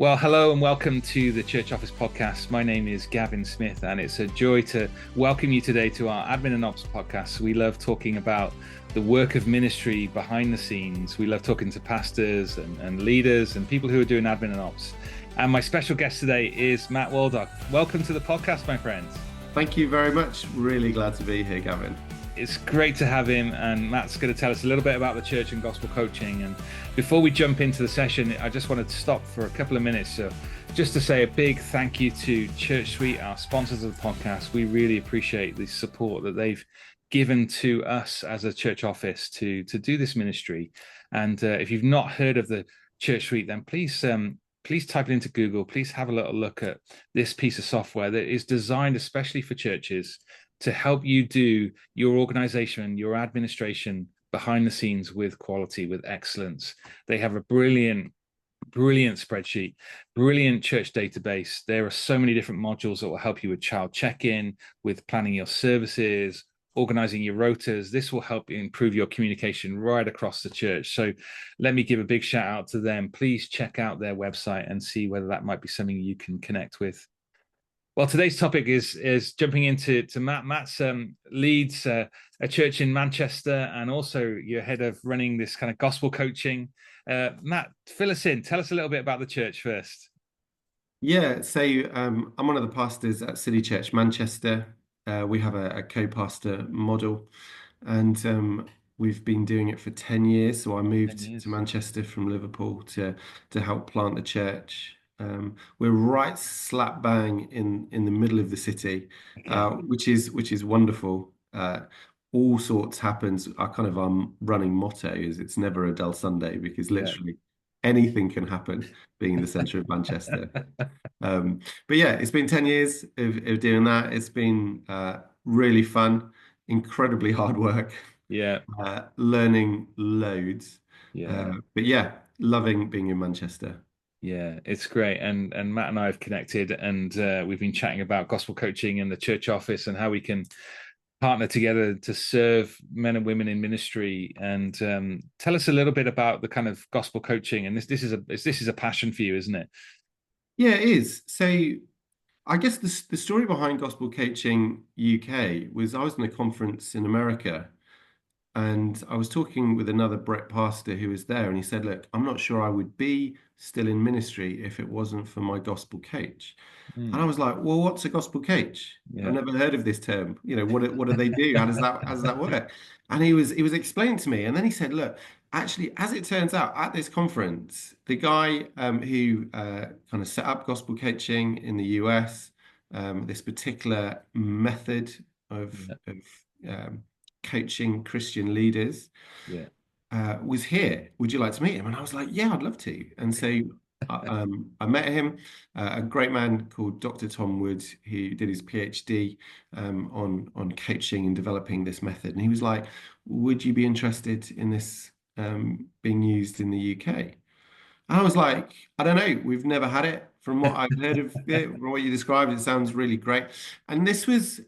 Well, hello and welcome to the Church Office Podcast. My name is Gavin Smith, and it's a joy to welcome you today to our Admin and Ops podcast. We love talking about the work of ministry behind the scenes. We love talking to pastors and leaders and people who are doing admin and ops. And my special guest today is Matt Waldock. Welcome to the podcast, my friends. Thank you very much. Really glad to be here, Gavin. It's great to have him, and Matt's going to tell us a little bit about the church and gospel coaching. And before we jump into the session, I just wanted to stop for a couple of minutes just to say a big thank you to Church Suite, our sponsors of the podcast. We really appreciate the support that they've given to us as a church office to do this ministry. And if you've not heard of the Church Suite, then please type it into Google. Please have a little look at this piece of software that is designed especially for churches to help you do your organization, your administration behind the scenes with quality, with excellence. They have a brilliant spreadsheet, brilliant church database. There are so many different modules that will help you with child check-in, with planning your services, organizing your rotas. This will help improve your communication right across the church. So let me give a big shout out to them. Please check out their website and see whether that might be something you can connect with. Well, today's topic is jumping into Matt. Matt's leads a church in Manchester, and also you're head of running this kind of gospel coaching. Matt, fill us in. Tell us a little bit about the church first. Yeah, so I'm one of the pastors at City Church Manchester. We have a co-pastor model, and we've been doing it for 10 years. So I moved to Manchester from Liverpool to help plant the church. We're right slap bang in the middle of the city, which is wonderful. All sorts happens. Our kind of running motto is it's never a dull Sunday, because literally anything can happen being in the centre of Manchester. But yeah, it's been 10 years of doing that. It's been really fun, incredibly hard work. Learning loads. But yeah, loving being in Manchester. Yeah, it's great. And Matt and I have connected, and we've been chatting about gospel coaching and the church office and how we can partner together to serve men and women in ministry. And tell us a little bit about the kind of gospel coaching. And this is a passion for you, isn't it? Yeah, it is. So I guess the story behind gospel coaching UK was I was in a conference in America, and I was talking with another Bret pastor who was there, and he said, "Look, I'm not sure I would be still in ministry if it wasn't for my gospel coach." And I was like, "Well, what's a gospel coach? I've never heard of this term. You know, what do they do? How does that work?" And he was explaining to me, and then he said, "Look, actually, as it turns out, at this conference, the guy who kind of set up gospel coaching in the US, this particular method of coaching Christian leaders, was here. Would you like to meet him?" And I was like, "Yeah, I'd love to." And so I met him, a great man called Dr. Tom Wood, who did his PhD on coaching and developing this method. And he was like, "Would you be interested in this being used in the UK?" And I was like, "I don't know. We've never had it. From what I've heard of it, from what you described, it sounds really great." And this was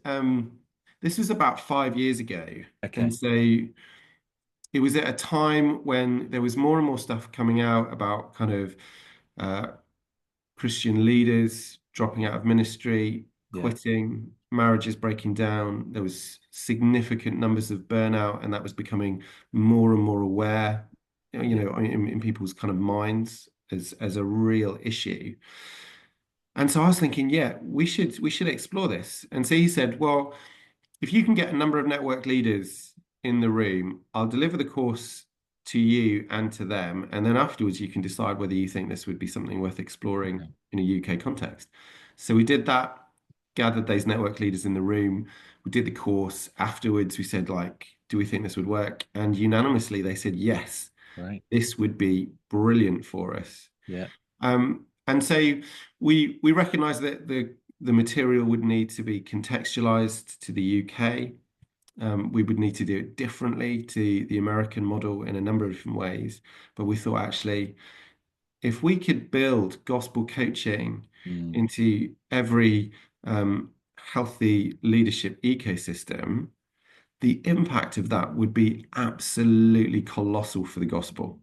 about 5 years ago. And so it was at a time when there was more and more stuff coming out about kind of Christian leaders dropping out of ministry, quitting, marriages breaking down. There was significant numbers of burnout, and that was becoming more and more aware, in people's kind of minds as a real issue. And so I was thinking, yeah, we should explore this. And so he said, "Well, if you can get a number of network leaders in the room, I'll deliver the course to you and to them. And then afterwards, you can decide whether you think this would be something worth exploring in a UK context." So we did that, gathered those network leaders in the room. We did the course. Afterwards, we said, like, "Do we think this would work?" And unanimously, they said, "Yes, this would be brilliant for us." And so we recognized that the material would need to be contextualized to the UK. We would need to do it differently to the American model in a number of different ways. But we thought, actually, if we could build gospel coaching into every healthy leadership ecosystem, the impact of that would be absolutely colossal for the gospel.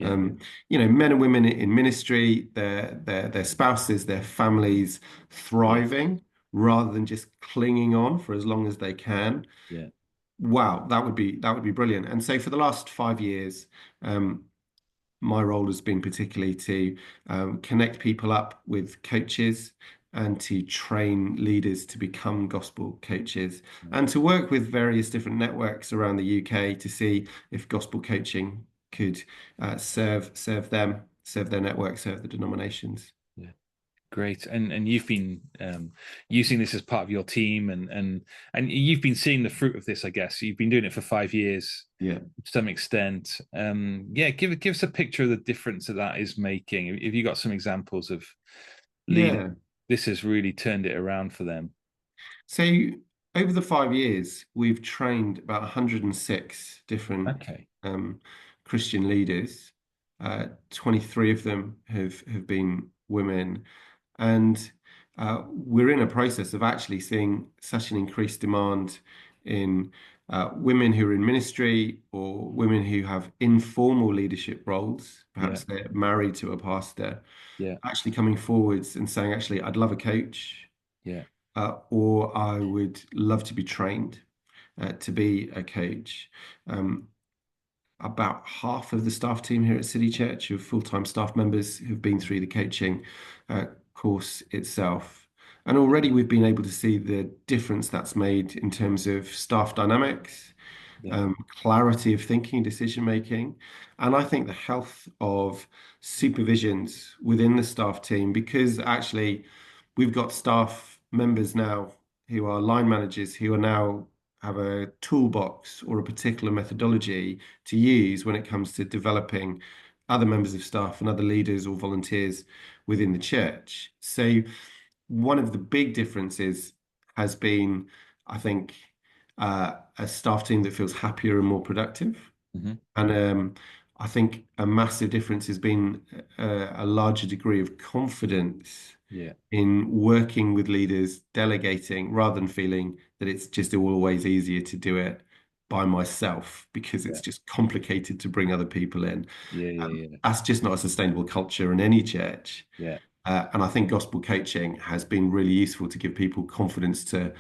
Yeah. Men and women in ministry, their spouses, their families Yeah. thriving rather than just clinging on for as long as they can. Yeah. Wow, that would be brilliant. And so for the last 5 years, um, my role has been particularly to connect people up with coaches and to train leaders to become gospel coaches and to work with various different networks around the UK to see if gospel coaching could serve them, serve their network, serve the denominations. Yeah. Great. And you've been using this as part of your team, and you've been seeing the fruit of this, I guess. You've been doing it for 5 years Yeah. to some extent. Yeah, give us a picture of the difference that is making. If you got some examples of leaders, Yeah. this has really turned it around for them. So over the 5 years, we've trained about 106 different Okay. Christian leaders. 23 of them have been women, and we're in a process of actually seeing such an increased demand in women who are in ministry or women who have informal leadership roles. Yeah. Perhaps they're married to a pastor, Yeah. actually coming forwards and saying, actually, I'd love a coach Yeah. or I would love to be trained to be a coach. Um, about half of the staff team here at City Church of full-time staff members who've been through the coaching course itself. And already we've been able to see the difference that's made in terms of staff dynamics, Yeah. clarity of thinking, decision making, and I think the health of supervisions within the staff team, because actually we've got staff members now who are line managers who are now have a toolbox or a particular methodology to use when it comes to developing other members of staff and other leaders or volunteers within the church. So one of the big differences has been, I think, a staff team that feels happier and more productive. Hmm. And I think a massive difference has been a larger degree of confidence Yeah. in working with leaders, delegating, rather than feeling that it's just always easier to do it by myself because Yeah. it's just complicated to bring other people in. Yeah. Yeah. That's just not a sustainable culture in any church. Yeah. And I think gospel coaching has been really useful to give people confidence to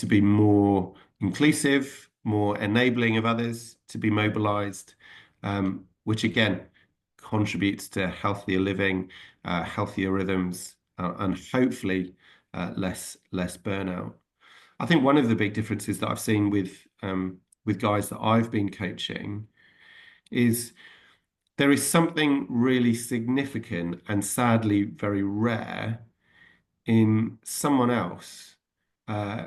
be more inclusive, more enabling of others, to be mobilized, which again contributes to healthier living, healthier rhythms, and hopefully less burnout. I think one of the big differences that I've seen with guys that I've been coaching is there is something really significant and sadly very rare in someone else uh,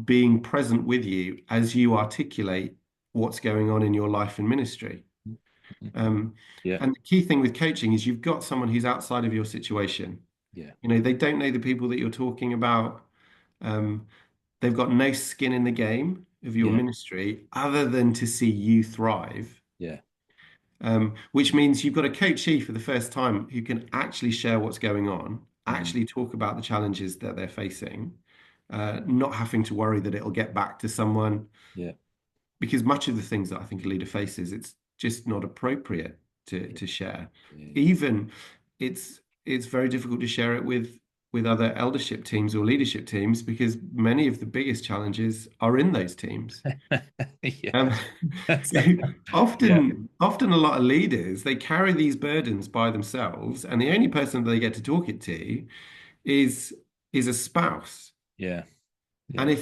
being present with you as you articulate what's going on in your life and ministry. Yeah. Um, Yeah. and the key thing with coaching is you've got someone who's outside of your situation. Yeah. They don't know the people that you're talking about. Um, they've got no skin in the game of your Yeah. ministry other than to see you thrive. Yeah. Which means you've got a coachee for the first time who can actually share what's going on, Mhm. actually talk about the challenges that they're facing, not having to worry that it'll get back to someone. Yeah. Because much of the things that I think a leader faces, it's just not appropriate Yeah. to share. Yeah. Even it's very difficult to share it with other eldership teams or leadership teams because many of the biggest challenges are in those teams. Yeah. Um, so Yeah. often a lot of leaders, they carry these burdens by themselves, and the only person that they get to talk it to is is a spouse. Yeah. And Yeah.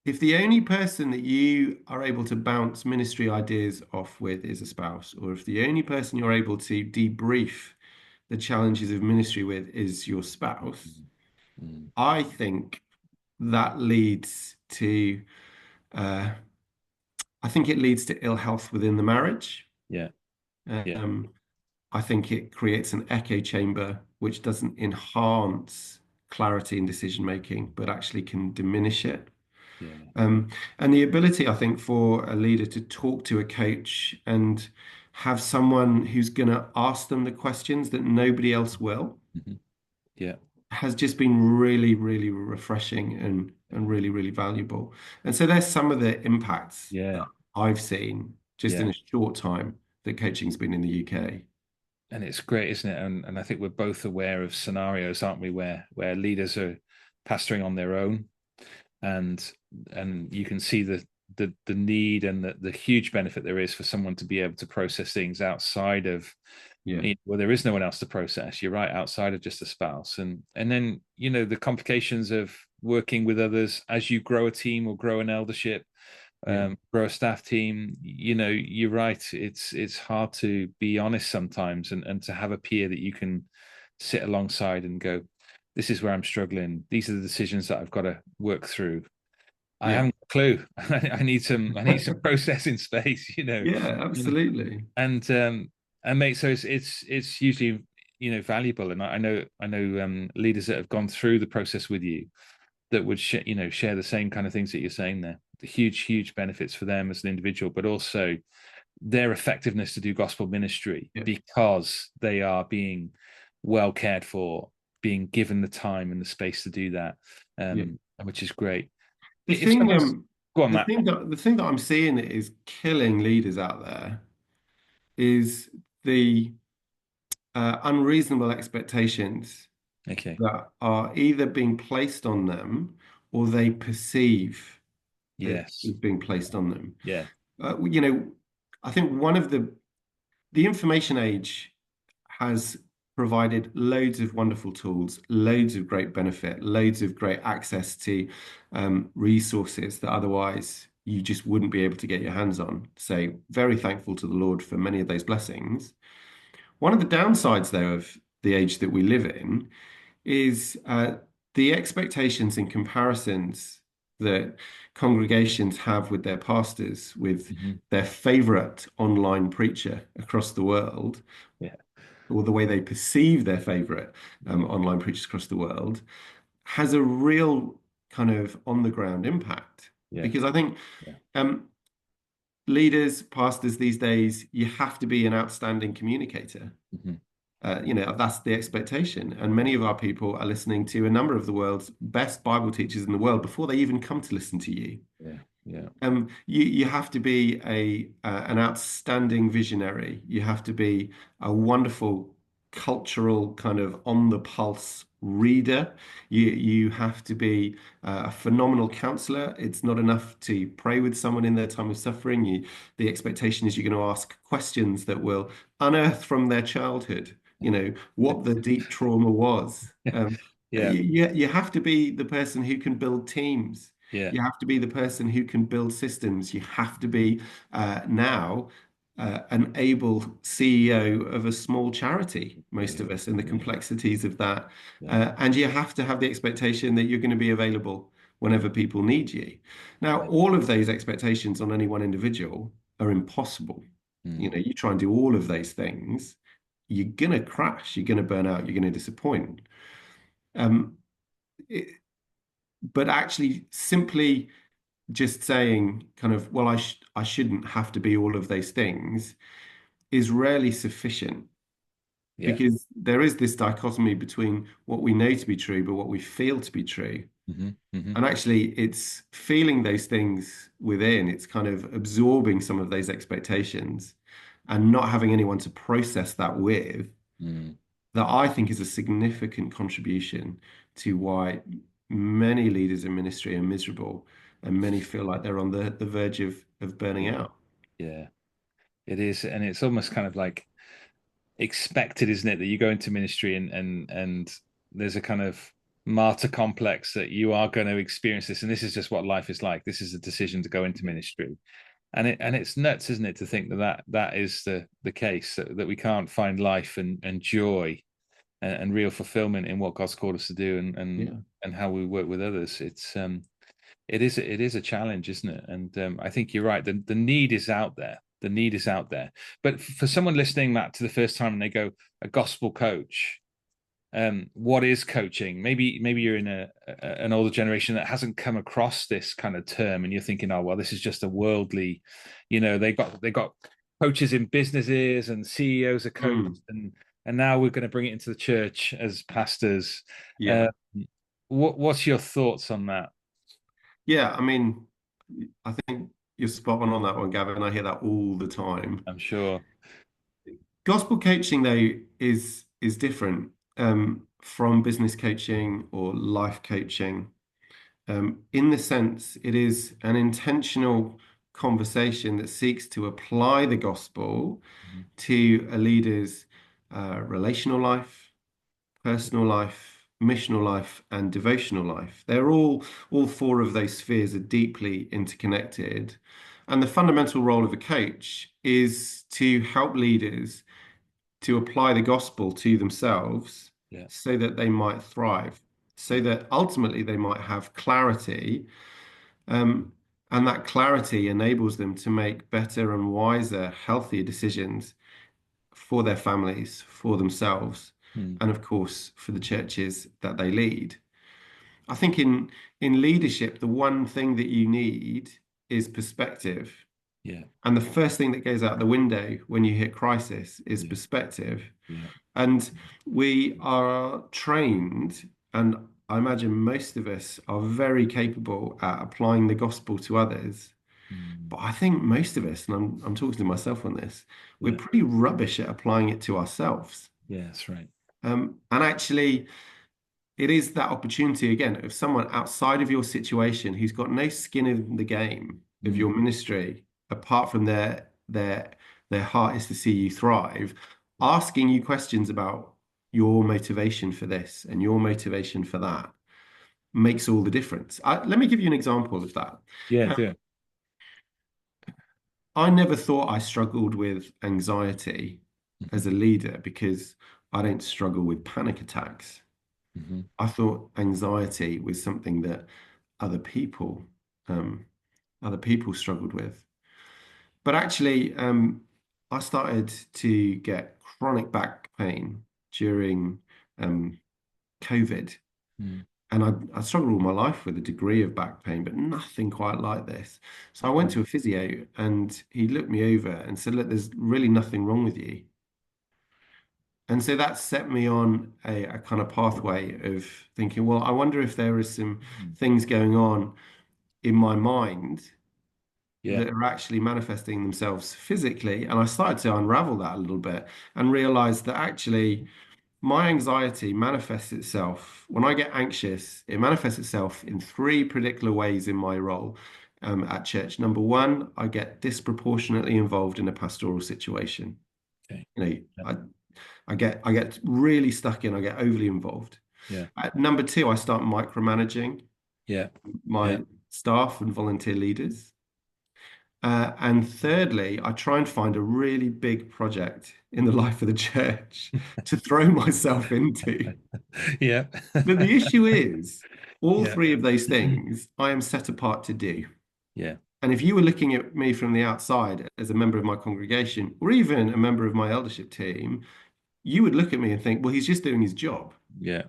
if the only person that you are able to bounce ministry ideas off with is a spouse, or if the only person you're able to debrief the challenges of ministry with is your spouse, Mm. Mm. I think that leads to uh, I think it leads to ill health within the marriage. Yeah. Yeah. Um, I think it creates an echo chamber which doesn't enhance clarity in decision making, but actually can diminish it. Yeah. Um, and the ability, I think, for a leader to talk to a coach and have someone who's going to ask them the questions that nobody else will Mhm. Yeah. has just been really, really refreshing and really, really valuable. And so there's some of the impacts that Yeah. I've seen just in Yeah. a short time that coaching's been in the UK. And it's great, isn't it? And I think we're both aware of scenarios, aren't we, where leaders are pastoring on their own, and you can see the need and the huge benefit there is for someone to be able to process things outside of, Yeah, well, there is no one else to process. You're right, outside of just a spouse, and then the complications of working with others as you grow a team or grow an eldership, yeah, grow a staff team. You're right. It's hard to be honest sometimes, and to have a peer that you can sit alongside and go, this is where I'm struggling. These are the decisions that I've got to work through. I yeah. haven't a clue. I need some processing space, Yeah, and absolutely. and mate, so it's hugely valuable. And I know leaders that have gone through the process with you that would share the same kind of things that you're saying there. The huge benefits for them as an individual, but also their effectiveness to do gospel ministry Yeah, because they are being well cared for, being given the time and the space to do that, yeah. which is great. The If thing, someone's Go on, Matt. the thing that I'm seeing that is killing leaders out there is the unreasonable expectations Okay. that are either being placed on them or they perceive it Yes. is being placed on them. Yeah. You know, I think one of the information age has provided loads of wonderful tools, loads of great benefit, loads of great access to resources that otherwise you just wouldn't be able to get your hands on. So, very thankful to the Lord for many of those blessings. One of the downsides, though, of the age that we live in is the expectations and comparisons that congregations have with their pastors, with Hmm. their favorite online preacher across the world, Yeah. or the way they perceive their favorite online preachers across the world, has a real kind of on the ground impact. Yeah. Because I think Yeah. um, leaders, pastors these days, you have to be an outstanding communicator. Hmm. That's the expectation. And many of our people are listening to a number of the world's best Bible teachers in the world before they even come to listen to you. Yeah. Yeah. You have to be an outstanding visionary. You have to be a wonderful cultural kind of on the pulse reader. You have to be a phenomenal counselor. It's not enough to pray with someone in their time of suffering. The expectation is you're going to ask questions that will unearth from their childhood, what the deep trauma was. Yeah. You have to be the person who can build teams. Yeah. You have to be the person who can build systems. You have to be now an able CEO of a small charity, most Yeah. of us, and the Yeah. complexities of that. Yeah. And you have to have the expectation that you're going to be available whenever people need you. Now, Yeah. all of those expectations on any one individual are impossible. Mm. You try and do all of those things, you're going to crash, you're going to burn out, you're going to disappoint. Um, it, but actually, simply just saying kind of, well, I shouldn't have to be all of those things is rarely sufficient Yeah. because there is this dichotomy between what we know to be true, but what we feel to be true. Hmm. Hmm. And actually, it's feeling those things within, it's kind of absorbing some of those expectations and not having anyone to process that with, Mm. that I think is a significant contribution to why many leaders in ministry are miserable and many feel like they're on the verge of burning Yeah. out. Yeah. It is, and it's almost kind of like expected, isn't it, that you go into ministry and there's a kind of martyr complex that you are going to experience this, and this is just what life is like. This is a decision to go into ministry, and it's nuts, isn't it, to think that is the case, that we can't find life and joy and real fulfillment in what God's called us to do, Yeah. and how we work with others. It is a challenge, isn't it? And I think you're right. The need is out there. The need is out there. But for someone listening, Matt, to the first time and they go, a gospel coach, what is coaching? Maybe you're in an older generation that hasn't come across this kind of term, and you're thinking, oh well, this is just a worldly, they got coaches in businesses and CEOs are coaches, Mm. and now we're going to bring it into the church as pastors. Yeah. Uh, what's your thoughts on that? Yeah. I mean, I think you're spot on that one, Gavin. I hear that all the time. I'm sure. Gospel coaching, though, is different from business coaching or life coaching. In the sense, it is an intentional conversation that seeks to apply the gospel Mhm. to a leader's relational life, personal life, missional life, and devotional life. They're all four of those spheres are deeply interconnected. And the fundamental role of a coach is to help leaders to apply the gospel to themselves Yeah. so that they might thrive, so Yeah. that ultimately they might have clarity. Um, and that clarity enables them to make better and wiser, healthier decisions for their families, for themselves, Mm. and of course for the churches that they lead. I think in leadership, the one thing that you need is perspective. Yeah. And the first thing that goes out the window when you hit crisis is Yeah. perspective. Yeah. And we are trained, and I imagine most of us are very capable at applying the gospel to others. Mm. But I think most of us, and I'm talking to myself on this, we're Yeah. pretty rubbish at applying it to ourselves. Yeah. That's right. And actually, it is that opportunity again of someone outside of your situation who's got no skin in the game of Mm. your ministry, apart from their heart is to see you thrive, asking you questions about your motivation for this and your motivation for that makes all the difference. Let me give you an example of that. Yeah. Uh, Do. I never thought I struggled with anxiety as Hmm. a leader because I don't struggle with panic attacks. Hmm. I thought anxiety was something that other people um, other people struggled with. But actually, I started to get chronic back pain during um, COVID. Mm. And I struggled all my life with a degree of back pain, but nothing quite like this. So I went to a physio and he looked me over and said, look, there's really nothing wrong with you. And so that set me on a kind of pathway of thinking, well, I wonder if there is some Mm. things going on in my mind Yeah. that are actually manifesting themselves physically. And I started to unravel that a little bit and realize that actually my anxiety manifests itself when I get anxious, it manifests itself in three particular ways in my role at church. Number one, I get disproportionately involved in a pastoral situation. Okay. You know, Yeah. I get really stuck in, I get overly involved. Yeah. Number two, I start micromanaging Yeah. Yeah. my staff and volunteer leaders. And thirdly, I try and find a really big project in the life of the church to throw myself into. Yeah. But the issue is, all Yeah. three of those things I am set apart to do. Yeah. And if you were looking at me from the outside as a member of my congregation, or even a member of my eldership team, you would look at me and think, well, he's just doing his job. Yeah.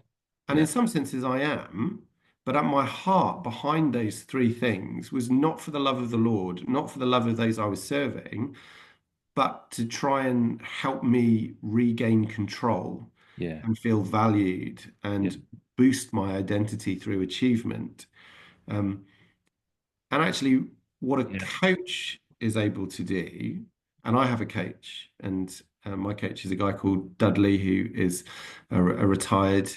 And in Yeah. some senses, I am. But at my heart, behind those three things was not for the love of the Lord, not for the love of those I was serving, but to try and help me regain control Yeah. and feel valued Yeah. and boost my identity through achievement. Um, and actually, what a Yeah. coach is able to do, and I have a coach, and my coach is a guy called Dudley, who is a retired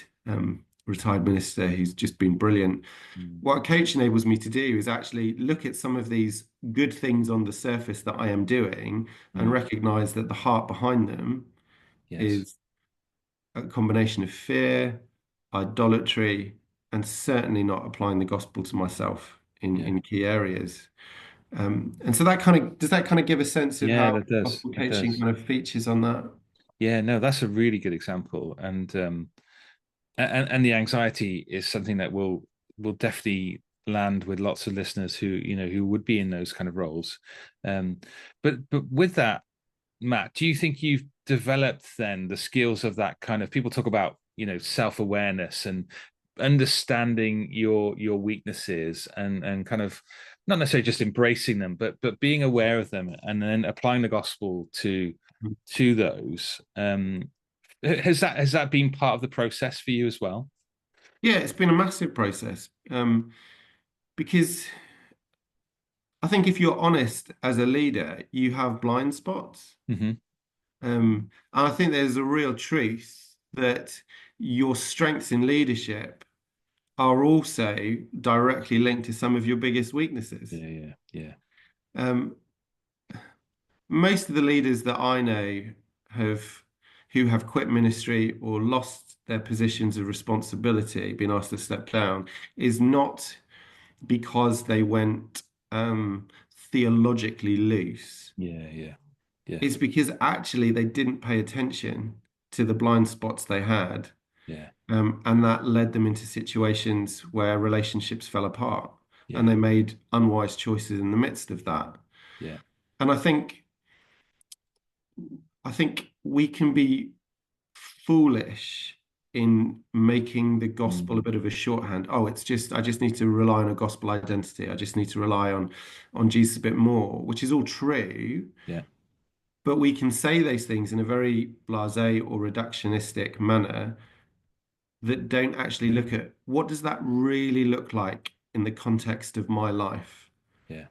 minister who's just been brilliant. Mm. What a coach enables me to do is actually look at some of these good things on the surface that I am doing and Mm. recognize that the heart behind them Yes. is a combination of fear, idolatry, and certainly not applying the gospel to myself Yeah. in key areas. And so that kind of does that kind of give a sense of Yeah, how that does. gospel It coaching does. kind of features on that? Yeah, no, that's a really good example. And the anxiety is something that will definitely land with lots of listeners who, who would be in those kind of roles. Um, but with that, Matt, do you think you've developed then the skills of that kind of people talk about, self-awareness and understanding your weaknesses and kind of not necessarily just embracing them, but being aware of them and then applying the gospel to those. Has that been part of the process for you as well? Yeah, it's been a massive process because I think if you're honest as a leader, you have blind spots. Hmm. And I think there's a real truth that your strengths in leadership are also directly linked to some of your biggest weaknesses. Yeah, yeah, yeah. Um, Most of the leaders that I know have who have quit ministry or lost their positions of responsibility, been asked to step down, is not because they went theologically loose. Yeah, yeah, yeah, It's because actually they didn't pay attention to the blind spots they had, yeah, and that led them into situations where relationships fell apart, and yeah, they made unwise choices in the midst of that. yeah. And I think we can be foolish in making the gospel a Mm, bit of a shorthand. Oh, it's just I just need to rely on a gospel identity. I just need to rely on Jesus a bit more, which is all true. yeah. But we can say those things in a very blasé or reductionistic manner that don't actually look at what does that really look like in the context of my life? Yeah,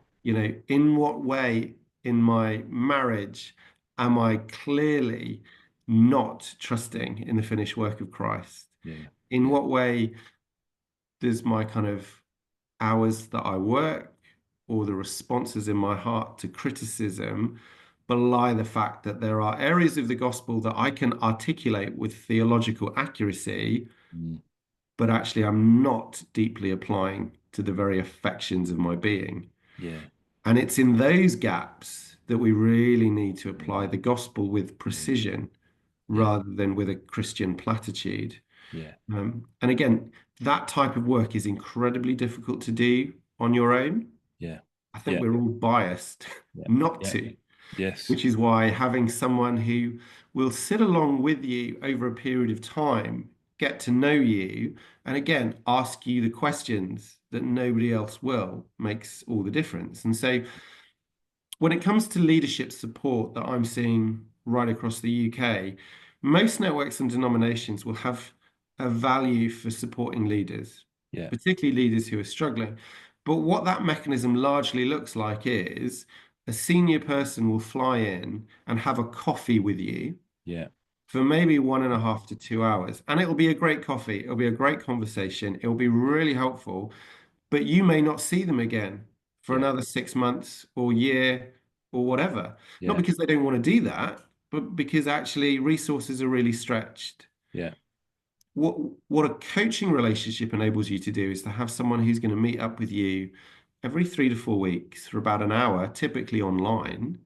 In what way in my marriage am I clearly not trusting in the finished work of Christ? yeah, In yeah, what way does my kind of hours that I work or the responses in my heart to criticism belie the fact that there are areas of the gospel that I can articulate with theological accuracy, mm, but actually I'm not deeply applying to the very affections of my being? yeah, And it's in those gaps that we really need to apply mm, the gospel with mm, precision yeah, rather than with a Christian platitude. yeah, And again, that type of work is incredibly difficult to do on your own. yeah, I think yeah, we're all biased yeah, not yeah. to, Yes. which is why having someone who will sit along with you over a period of time, get to know you, and again, ask you the questions that nobody else will makes all the difference. And so when it comes to leadership support that I'm seeing right across the UK, most networks and denominations will have a value for supporting leaders, Yeah, particularly leaders who are struggling. But what that mechanism largely looks like is a senior person will fly in and have a coffee with you yeah, for maybe 1.5 to 2 hours. And it'll be a great coffee. It'll be a great conversation. It'll be really helpful, but you may not see them again for yeah, another 6 months or year or whatever. Not yeah, because they don't want to do that, but because actually resources are really stretched. yeah. What what a coaching relationship enables you to do is to have someone who's going to meet up with you every 3 to 4 weeks for about an hour, typically online,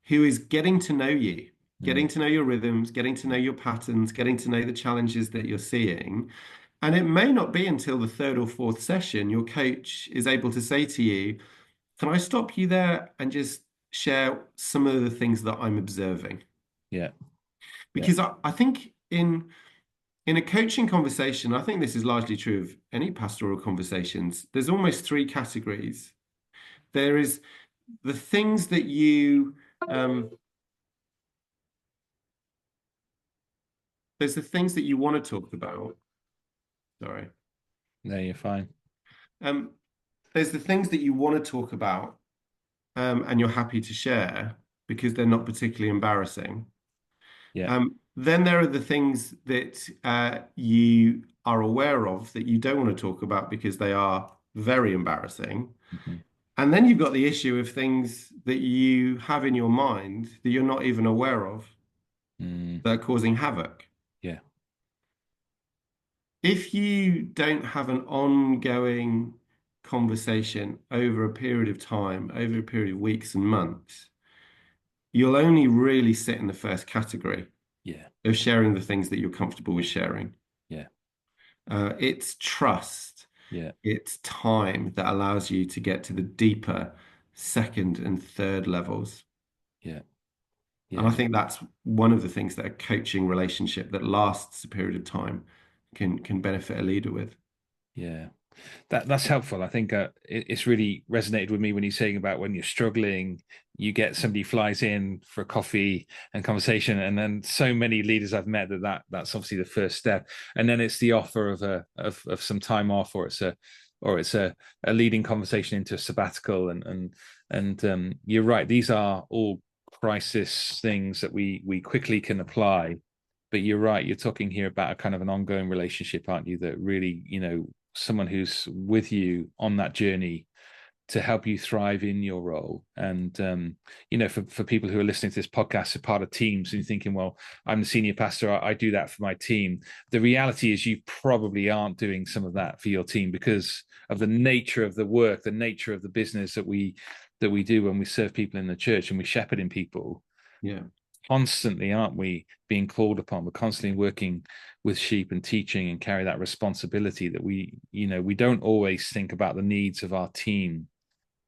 who is getting to know you, getting Mm, to know your rhythms, getting to know your patterns, getting to know the challenges that you're seeing. And it may not be until the third or fourth session your coach is able to say to you, can I stop you there and just share some of the things that I'm observing? yeah, yeah. Because I think in a coaching conversation, I think this is largely true of any pastoral conversations. There's almost three categories. There is the things that you there's the things that you want to talk about. Sorry. No, you're fine. Um, there's the things that you want to talk about, and you're happy to share because they're not particularly embarrassing. Yeah. Then there are the things that you are aware of that you don't want to talk about because they are very embarrassing. Mhm. And then you've got the issue of things that you have in your mind that you're not even aware of Mm, that are causing havoc. yeah, If you don't have an ongoing conversation over a period of time, over a period of weeks and months, you'll only really sit in the first category yeah, of sharing the things that you're comfortable with sharing. yeah, It's trust, yeah, it's time that allows you to get to the deeper second and third levels. yeah, And I yeah, think that's one of the things that a coaching relationship that lasts a period of time can benefit a leader with. yeah. That's helpful. I think it's really resonated with me when you're saying about when you're struggling, you get somebody flies in for a coffee and conversation, and then so many leaders I've met that's obviously the first step, and then it's the offer of of some time off, or it's a leading conversation into a sabbatical, and you're right. These are all crisis things that we quickly can apply. But you're right, you're talking here about a kind of an ongoing relationship, aren't you? That really, someone who's with you on that journey to help you thrive in your role. And for people who are listening to this podcast, are part of teams, and you're thinking, well, I'm the senior pastor, I do that for my team. The reality is you probably aren't doing some of that for your team because of the nature of the work, the nature of the business that we do when we serve people in the church and we shepherd in people. Yeah. Constantly, aren't we being called upon? We're constantly working with sheep and teaching and carry that responsibility that we don't always think about the needs of our team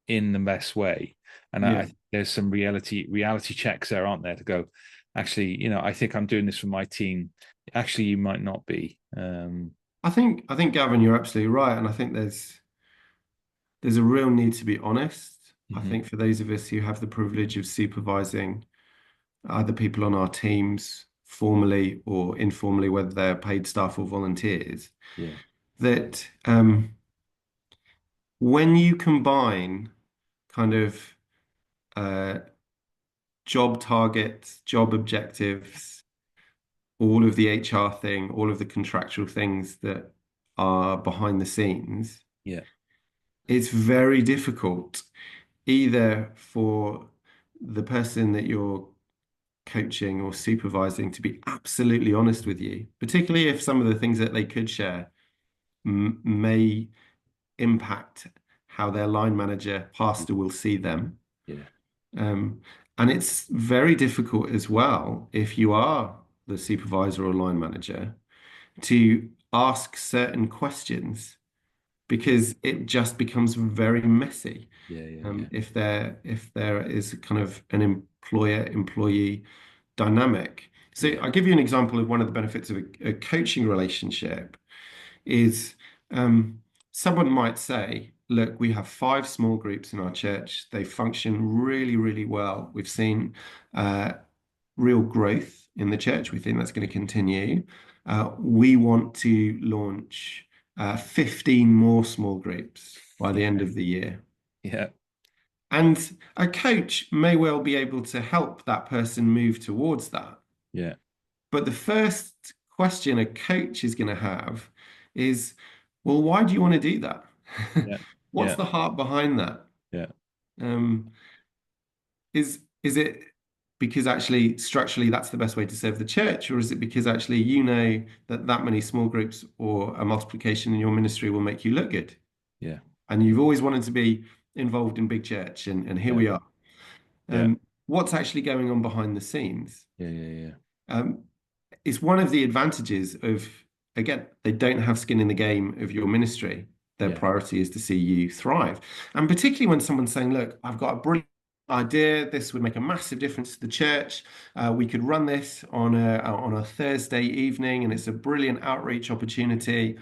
in the best way. And Yeah. I think there's some reality checks there, aren't there, to go, actually, I think I'm doing this for my team. Actually, you might not be. I think Gavin, you're absolutely right, and I think there's a real need to be honest. I Mm-hmm. think for those of us who have the privilege of supervising other people on our teams, formally or informally, whether they're paid staff or volunteers, Yeah. that when you combine kind of uh, job targets, job objectives, all of the HR thing, all of the contractual things that are behind the scenes, Yeah. it's very difficult either for the person that you're coaching or supervising to be absolutely honest with you, particularly if some of the things that they could share may impact how their line manager, pastor will see them. Yeah. Um, and it's very difficult as well if you are the supervisor or line manager to ask certain questions because it just becomes very messy. Yeah. Yeah. If there is kind of an employer-employee dynamic. So Yeah. I'll give you an example of one of the benefits of a coaching relationship is someone might say, look, we have 5 small groups in our church. They function really, really well. We've seen real growth in the church. We think that's going to continue. We want to launch 15 more small groups by the end of the year. Yeah. And a coach may well be able to help that person move towards that. Yeah. But the first question a coach is going to have is, well, why do you want to do that? Yeah. What's Yeah. the heart behind that? Yeah. Um, is it because actually structurally that's the best way to serve the church, or is it because actually you know that that many small groups or a multiplication in your ministry will make you look good? Yeah. And you've always wanted to be involved in big church, and here Yeah. we are. Yeah. What's actually going on behind the scenes? Yeah. Yeah. Um, it's one of the advantages of, again, they don't have skin in the game of your ministry. Their Yeah. priority is to see you thrive. And particularly when someone's saying, look, I've got a brilliant idea. This would make a massive difference to the church. We could run this on a Thursday evening, and it's a brilliant outreach opportunity.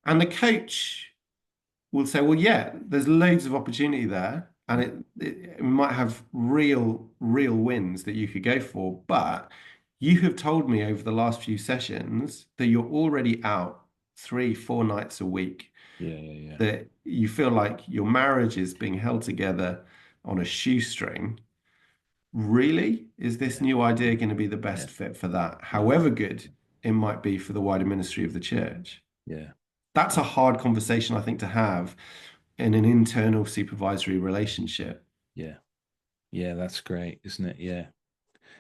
And the coach will say, well, yeah, there's loads of opportunity there. And it might have real wins that you could go for. But you have told me over the last few sessions that you're already out 3, 4 nights a week, Yeah. Yeah. Yeah. that you feel like your marriage is being held together on a shoestring. Really? Is this Yeah. new idea going to be the Yeah. best fit for that? Yeah. However good it might be for the wider ministry of the church. Yeah. That's a hard conversation, I think, to have in an internal supervisory relationship. Yeah. Yeah. That's great, isn't it? Yeah.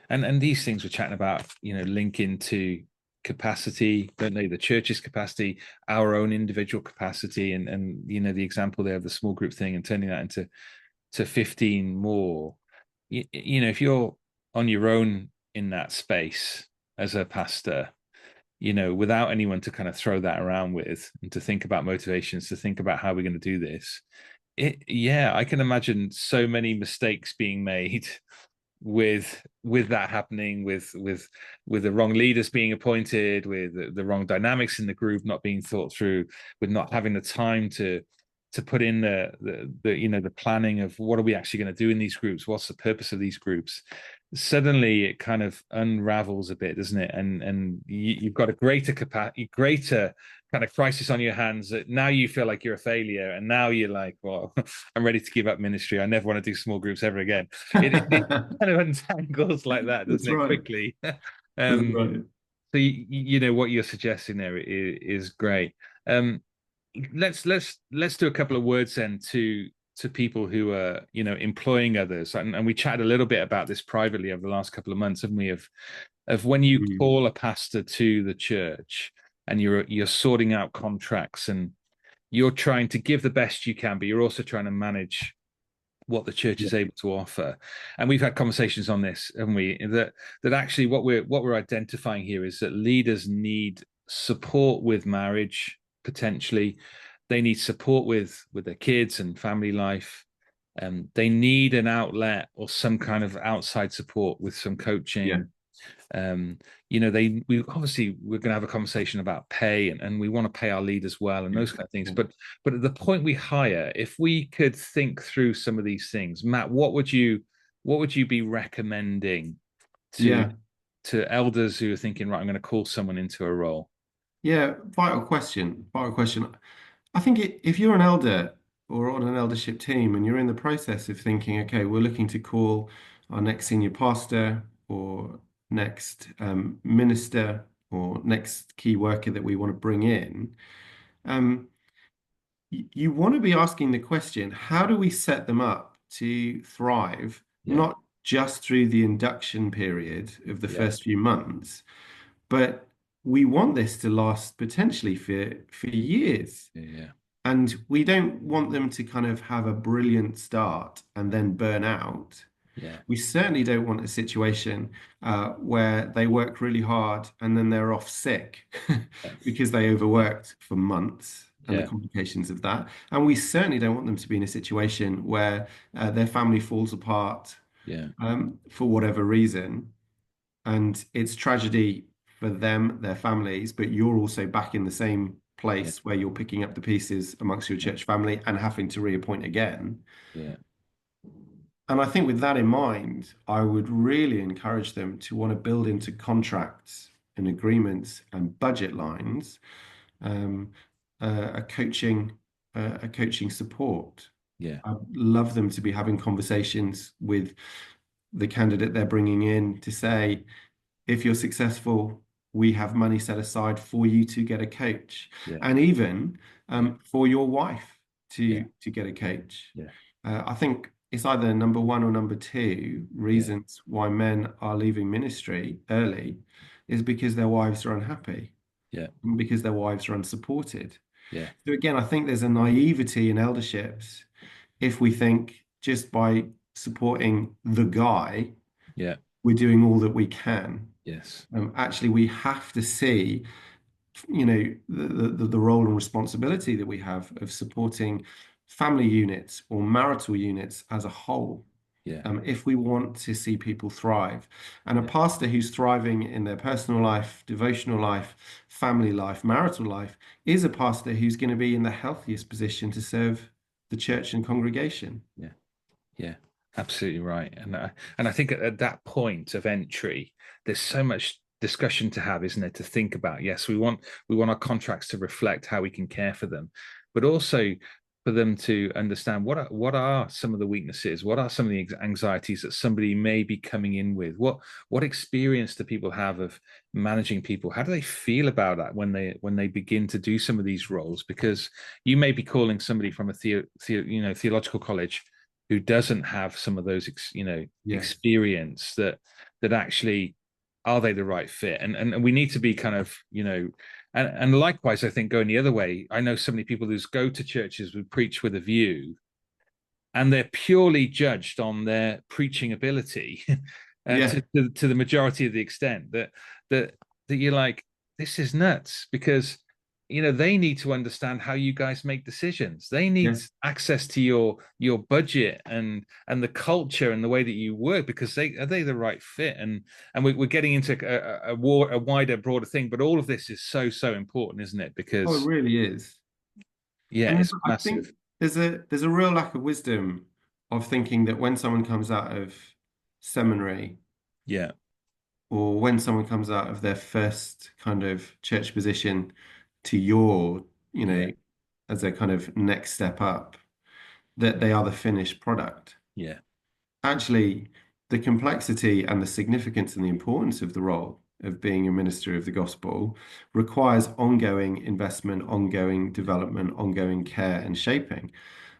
And these things we're chatting about, link into capacity, don't they? The church's capacity, our own individual capacity, and the example there of the small group thing and turning that into 15 more. If you're on your own in that space as a pastor, without anyone to kind of throw that around with and to think about motivations, to think about how we're going to do this. I can imagine so many mistakes being made with that happening, with the wrong leaders being appointed, with the wrong dynamics in the group not being thought through, with not having the time to put in the planning of what are we actually going to do in these groups, what's the purpose of these groups. Suddenly it kind of unravels a bit, doesn't it? And you've got a greater kind of crisis on your hands that now you feel like you're a failure, and now you're like, well, I'm ready to give up ministry. I never want to do small groups ever again. It kind of untangles like that, doesn't That's it? right. Quickly. That's um, right. so you know what you're suggesting there is great. Um, let's do a couple of words then to people who are employing others, and we chatted a little bit about this privately over the last couple of months, haven't we? Of when you Mm. call a pastor to the church and you're sorting out contracts and you're trying to give the best you can, but you're also trying to manage what the church Yeah. is able to offer. And we've had conversations on this, haven't we? That actually what we're identifying here is that leaders need support with marriage, potentially. They need support with their kids and family life. They need an outlet or some kind of outside support with some Yeah. coaching. um we obviously we're going to have a conversation about pay, and we want to pay our leaders well and Yeah. those kind of things, Yeah. but at the point we hire, if we could think through some of these things, Matt, what would you be recommending to Yeah. elders who are thinking, right, I'm going to call someone into a role? Yeah. Vital question. Vital question. I think if you're an elder or on an eldership team and you're in the process of thinking, okay, we're looking to call our next senior pastor or next minister or next key worker that we want to bring in, um, you want to be asking the question, how do we set them up to thrive, Yeah, not just through the induction period of the yeah, first few months, but we want this to last potentially for years. yeah, And we don't want them to kind of have a brilliant start and then burn out. yeah, We certainly don't want a situation where they work really hard and then they're off sick yeah, because they overworked for months and the yeah, complications of that. And we certainly don't want them to be in a situation where their family falls apart yeah, for whatever reason. And it's tragedy for them, their families, but you're also back in the same yeah, place where you're picking up the pieces amongst your yeah, church family and having to reappoint again. yeah, And I think with that in mind, I would really encourage them to want to build into contracts and agreements and budget lines um, a coaching support. yeah, I'd love them to be having conversations with the candidate they're bringing in to say, if you're successful, we have money set aside for you to get a coach, yeah, and even yeah, for your wife yeah, to get a coach. yeah, I think it's either number one or number two yeah, reasons why men are leaving ministry early is because their wives are unhappy, yeah, and because their wives are unsupported. yeah, So again, I think there's a naivety in elderships if we think just by supporting the guy, yeah, we're doing all that we can. yes, Actually, we have to see, the role and responsibility that we have of supporting family units or marital units as a whole. yeah, If we want to see people thrive, and a yeah, pastor who's thriving in their personal life, devotional life, family life, marital life, is a pastor who's going to be in the healthiest position to serve the church and congregation. yeah. Yeah, absolutely right. And I think at that point of entry, there's so much discussion to have, isn't there? To think about. Yes, we want our contracts to reflect how we can care for them, but also for them to understand what are some of the weaknesses, what are some of the anxieties that somebody may be coming in with. What experience do people have of managing people? How do they feel about that when they begin to do some of these roles? Because you may be calling somebody from a theological college who doesn't have some of those Yes. experience, that actually, are they the right fit? And we need to be kind of and likewise, I think, going the other way, I know so many people who go to churches who preach with a view, and they're purely judged on their preaching ability Yeah. to the majority of the extent that that you're like, this is nuts, because they need to understand how you guys make decisions. They need Yeah. access to your budget and the culture and the way that you work, because are they the right fit? And we're getting into a wider, broader thing, but all of this is so important, isn't it? Oh, it Because really is. yeah, And it's I think massive. there's a real lack of wisdom of thinking that when someone comes out of seminary Yeah, or when someone comes out of their first kind of church position, to your, you Yeah. know, as a kind of next step up, that they are the finished product. Yeah. Actually, the complexity and the significance and the importance of the role of being a minister of the gospel requires ongoing investment, ongoing development, ongoing care and shaping.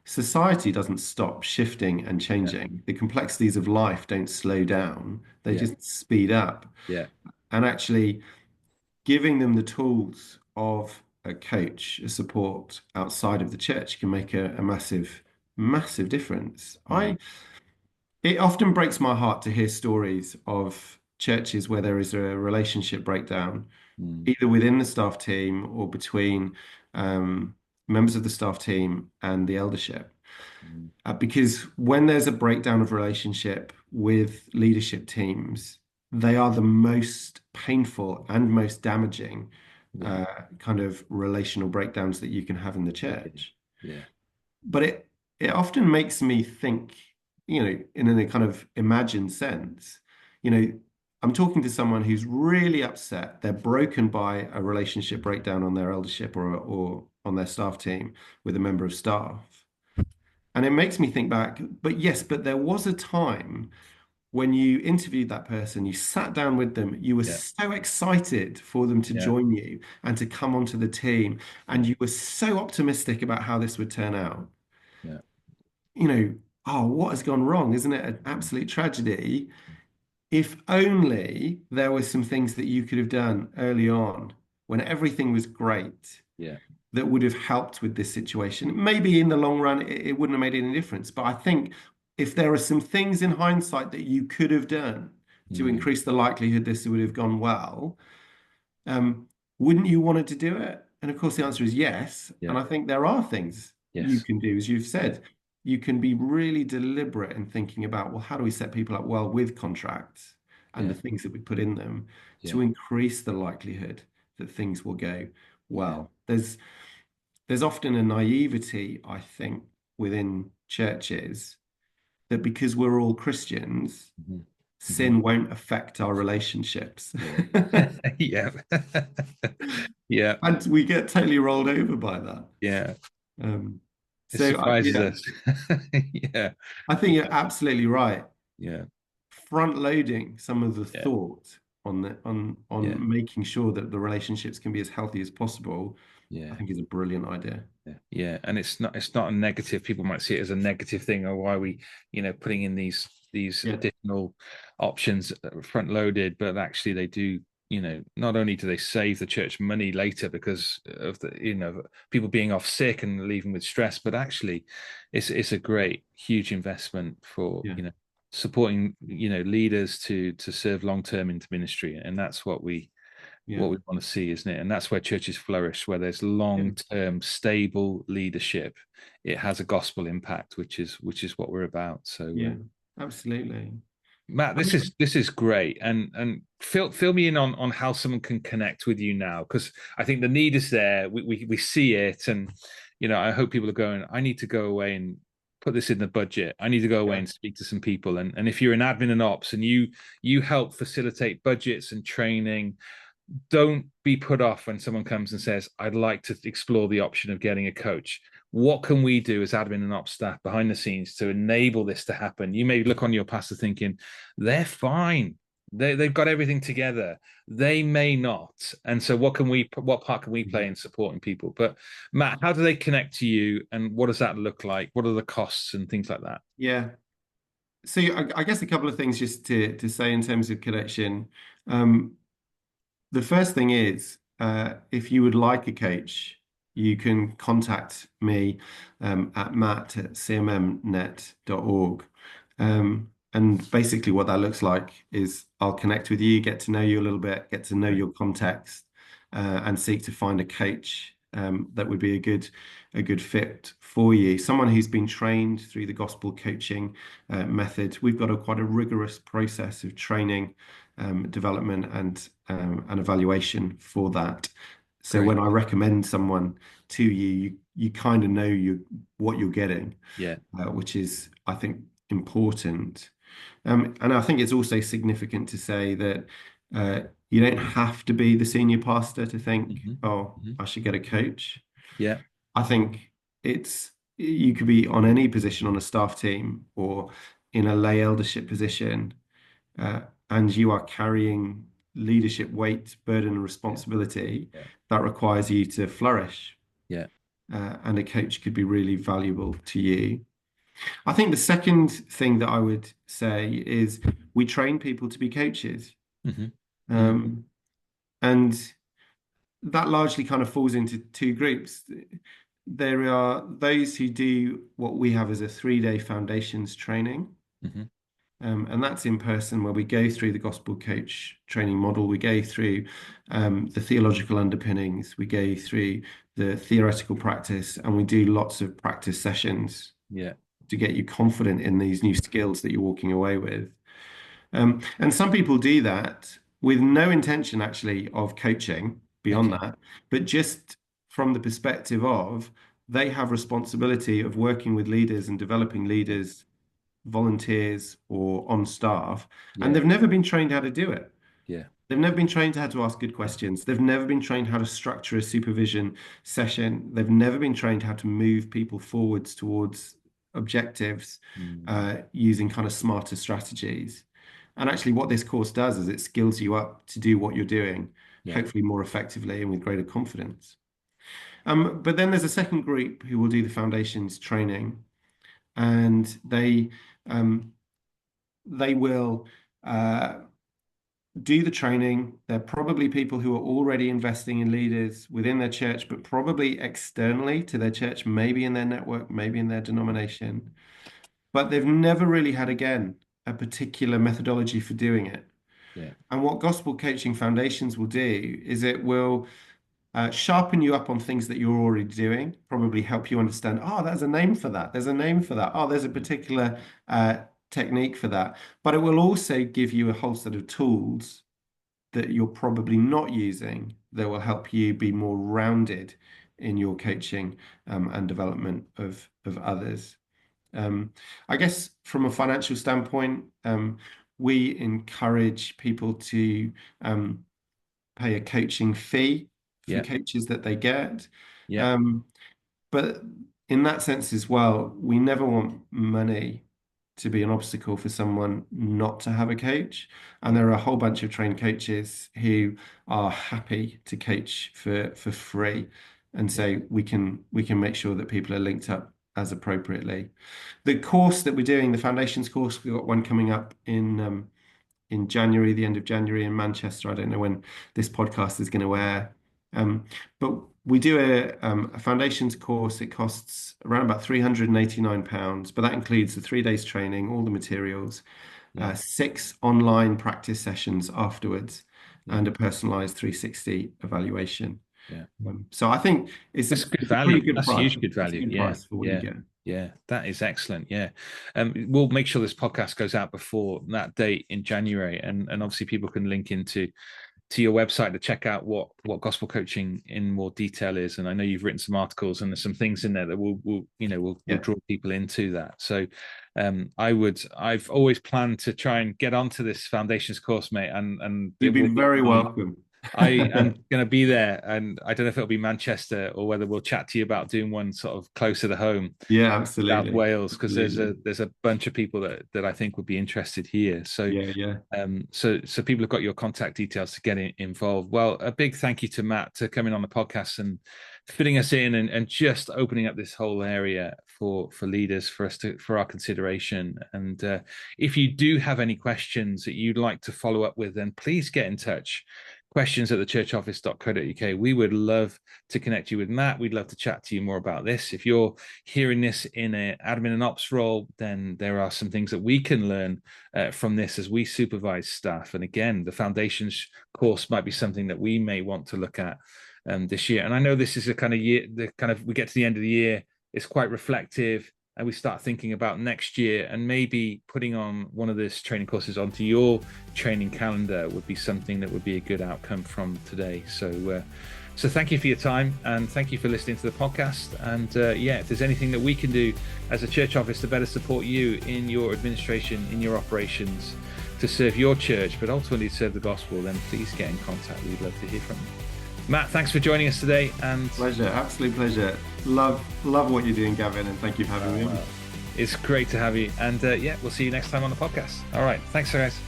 Society doesn't stop shifting and Yeah. changing. The complexities of life don't slow down, they Yeah. just speed up. Yeah. And actually, giving them the tools of a coach, a support outside of the church can make a massive, massive difference. Mm. It often breaks my heart to hear stories of churches where there is a relationship breakdown, Mm. either within the staff team or between um, members of the staff team and the eldership. Mm. Because when there's a breakdown of relationship with leadership teams, they are the most painful and most damaging Yeah. kind of relational breakdowns that you can have in the Yeah. church. Yeah. But it often makes me think, in a kind of imagined sense, you know, I'm talking to someone who's really upset. They're broken by a relationship breakdown on their eldership or on their staff team with a member of staff. And it makes me think back, but yes, but there was a time when you interviewed that person, you sat down with them, you were Yeah. so excited for them to Yeah. join you and to come onto the team, Yeah. and you were so optimistic about how this would turn out. Yeah. You know, oh, what has gone wrong? Isn't it an absolute tragedy? If only there were some things that you could have done early on when everything was great Yeah. that would have helped with this situation. Maybe in the long run, it wouldn't have made any difference. But I think if there are some things in hindsight that you could have done to Mm. increase the likelihood this would have gone well, um, wouldn't you want to do it? And of course, the answer is yes. Yeah. And I think there are things you Yes. can do, as you've Yeah. said. You can be really deliberate in thinking about, well, how do we set people up well with contracts and the Yeah. things that we put in them to Yeah. increase the likelihood that things will go Yeah. well? There's often a naivety, I think, within churches that because we're all Christians, Mhm. Mhm. sin won't affect our relationships. Yeah. Yeah. Yeah. And we get totally rolled over by that. Yeah. Um, It yeah, surprises us. Yeah. I think you're absolutely right. Yeah. Front loading some of the Yeah. thought on Yeah. making sure that the relationships can be as healthy as possible, I Yeah. think is a brilliant idea. Yeah, yeah, and it's not a negative. People might see it as a negative thing, or why are we, putting in these Yeah, additional options front loaded, but actually they do, not only do they save the church money later because of the, people being off sick and leaving with stress, but actually it's a great huge investment for, yeah, supporting, leaders to serve long term into ministry, and that's yeah, what we want to see, isn't it? And that's where churches flourish, where there's yeah, long-term, stable leadership. It has a gospel impact, which is what we're about. So, yeah, absolutely. Matt, I mean, this is great, and fill me in on how someone can connect with you now, because I think the need is there. We see it, and I hope people are going. I need to go away and put this in the budget. I need to go away yeah, and speak to some people. And if you're in admin and ops and you help facilitate budgets and training, don't be put off when someone comes and says, I'd like to explore the option of getting a coach. What can we do as admin and ops staff behind the scenes to enable this to happen? You may look on your pastor thinking, they're fine. They've got everything together. They may not. And so what part can we play in supporting people? But Matt, how do they connect to you, and what does that look like? What are the costs and things like that? yeah. So I guess a couple of things just to say in terms of connection. Um, The first thing is, if you would like a coach, you can contact me at matt@cmmnet.org. And basically, what that looks like is I'll connect with you, get to know you a little bit, get to know Right. your context, and seek to find a coach that would be a good fit for you. Someone who's been trained through the gospel coaching method. We've got quite a rigorous process of training, development, and evaluation for that. So Great. when I recommend someone to you, you kind of know what you're getting, Yeah. which is, I think, important. And I think it's also significant to say that, You don't have to be the senior pastor to think, Hmm. oh, Hmm. I should get a coach. Yeah. I think you could be on any position on a staff team or in a lay eldership position, uh, and you are carrying leadership weight, burden, and Yeah. responsibility Yeah. that requires you to flourish. Yeah. And a coach could be really valuable to you. I think the second thing that I would say is we train people to be coaches. Hmm. Mm. Um, and that largely kind of falls into two groups. There are those who do what we have as a 3-day foundations training. Hmm. And that's in person where we go through the gospel coach training model. We go through the theological underpinnings. We go through the theoretical practice, and we do lots of practice sessions Yeah. to get you confident in these new skills that you're walking away with. And some people do that with no intention actually of coaching beyond Okay. that, but just from the perspective of they have responsibility of working with leaders and developing Yeah. leaders, volunteers, or on staff, and Yeah. they've never been trained how to do it. Yeah. They've never been trained how to ask good questions. They've never been trained how to structure a supervision session. They've never been trained how to move people forwards towards objectives Mm. using kind of smarter strategies. And actually, what this course does is it skills you up to do what you're doing, Yeah. hopefully more effectively and with greater confidence. But then there's a second group who will do the foundations training, and um, they will do the training. They're probably people who are already investing in leaders within their church, but probably externally to their church, maybe in their network, maybe in their denomination. But they've never really had, again, a particular methodology for doing it. Yeah. And what Gospel Coaching Foundations will do is it will sharpen you up on things that you're already doing, probably help you understand, oh, there's a name for that. There's a name for that. Oh, there's a Mm. particular technique for that. But it will also give you a whole set of tools that you're probably not using that will help you be more rounded in your coaching and development of others. I guess from a financial standpoint, we encourage people to pay a coaching fee for the Yeah. coaches that they get. Yeah. Um, but in that sense as well, we never want money to be an obstacle for someone not to have a coach. And Yeah. there are a whole bunch of trained coaches who are happy to coach for free. And Yeah. so we can make sure that people are linked up as appropriately. The course that we're doing, the foundations course, we've got one coming up in January, the end of January in Manchester. I don't know when this podcast is going to air. But we do a foundations course. It costs around about £389, but that includes the 3 days training, all the materials, Yeah. 6 online practice sessions afterwards, Yeah. and a personalized 360 evaluation. Yeah. So I think it's That's good it's a pretty value. good That's price. huge good It's a value. good Yeah. price for what you Yeah. get. Yeah. That is excellent. Yeah. We'll make sure this podcast goes out before that date in January. And obviously people can link into your website to check out what gospel coaching in more detail is. And I know you've written some articles and there's some things in there that will Yeah. draw people into that. So I've always planned to try and get onto this foundations course, mate, and it You'd be will be very welcome. I am going to be there, and I don't know if it'll be Manchester or whether we'll chat to you about doing one sort of closer to home, Yeah, South absolutely. Wales, because Absolutely. there's a bunch of people that I think would be interested here. So Yeah, yeah. so people have got your contact details to get involved. Well, a big thank you to Matt to coming on the podcast and fitting us in and just opening up this whole area for leaders for our consideration. And if you do have any questions that you'd like to follow up with, then please get in touch. Questions at thechurchoffice.co.uk. We would love to connect you with Matt. We'd love to chat to you more about this. If you're hearing this in an admin and ops role, then there are some things that we can learn from this as we supervise staff. And again, the foundations course might be something that we may want to look at this year. And I know this is a kind of year, we get to the end of the year, it's quite reflective, and we start thinking about next year, and maybe putting on one of these training courses onto your training calendar would be something that would be a good outcome from today. So thank you for your time, and thank you for listening to the podcast. And if there's anything that we can do as a church office to better support you in your administration, in your operations, to serve your church, but ultimately to serve the gospel, then please get in contact. We'd love to hear from you. Matt, thanks for joining us today. And pleasure, absolute pleasure. Love what you're doing, Gavin, and thank you for having me on. It's great to have you. And yeah, we'll see you next time on the podcast. All right. Thanks, guys.